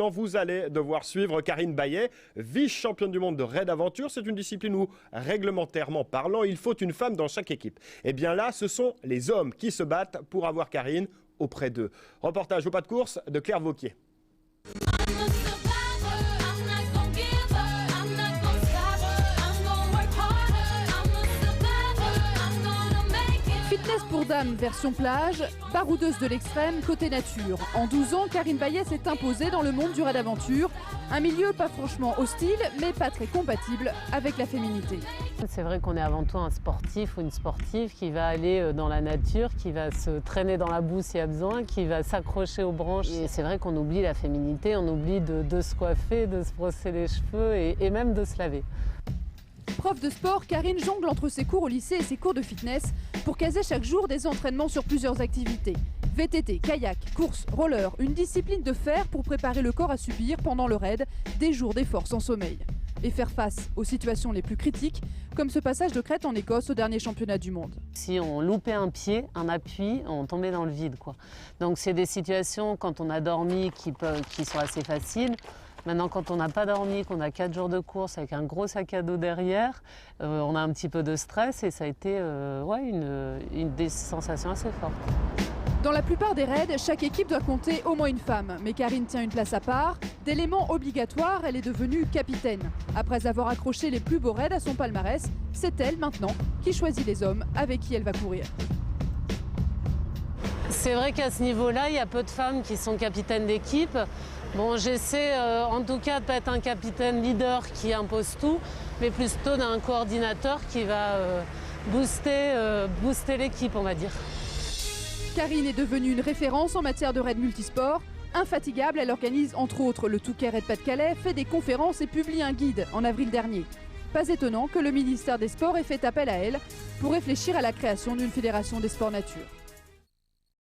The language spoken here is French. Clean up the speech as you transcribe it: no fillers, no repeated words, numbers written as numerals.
maintenant, vous allez devoir suivre Karine Bayet, vice-championne du monde de raid aventure. C'est une discipline où, réglementairement parlant, il faut une femme dans chaque équipe. Et bien là, ce sont les hommes qui se battent pour avoir Karine auprès d'eux. Reportage au pas de course de Claire Vauquier. Fitness pour dames version plage, baroudeuse de l'extrême côté nature. En 12 ans, Karine Bayet s'est imposée dans le monde du raid aventure. Un milieu pas franchement hostile, mais pas très compatible avec la féminité. C'est vrai qu'on est avant tout un sportif ou une sportive qui va aller dans la nature, qui va se traîner dans la boue s'il y a besoin, qui va s'accrocher aux branches. Et c'est vrai qu'on oublie la féminité, on oublie de se coiffer, de se brosser les cheveux et même de se laver. Prof de sport, Karine jongle entre ses cours au lycée et ses cours de fitness pour caser chaque jour des entraînements sur plusieurs activités. VTT, kayak, course, roller, une discipline de fer pour préparer le corps à subir pendant le raid des jours d'effort sans sommeil. Et faire face aux situations les plus critiques, comme ce passage de crête en Écosse au dernier championnat du monde. Si on loupait un pied, un appui, on tombait dans le vide, quoi. Donc c'est des situations quand on a dormi qui sont assez faciles. Maintenant, quand on n'a pas dormi, qu'on a 4 jours de course avec un gros sac à dos derrière, on a un petit peu de stress et ça a été des sensations assez fortes. Dans la plupart des raids, chaque équipe doit compter au moins une femme. Mais Karine tient une place à part. D'élément obligatoire, elle est devenue capitaine. Après avoir accroché les plus beaux raids à son palmarès, c'est elle maintenant qui choisit les hommes avec qui elle va courir. C'est vrai qu'à ce niveau-là, il y a peu de femmes qui sont capitaines d'équipe. Bon, j'essaie en tout cas de ne pas être un capitaine leader qui impose tout, mais plutôt d'un coordinateur qui va booster l'équipe, on va dire. Karine est devenue une référence en matière de raid multisport. Infatigable, elle organise entre autres le Touquet Raid Pas-de-Calais, fait des conférences et publie un guide en avril dernier. Pas étonnant que le ministère des Sports ait fait appel à elle pour réfléchir à la création d'une fédération des sports nature.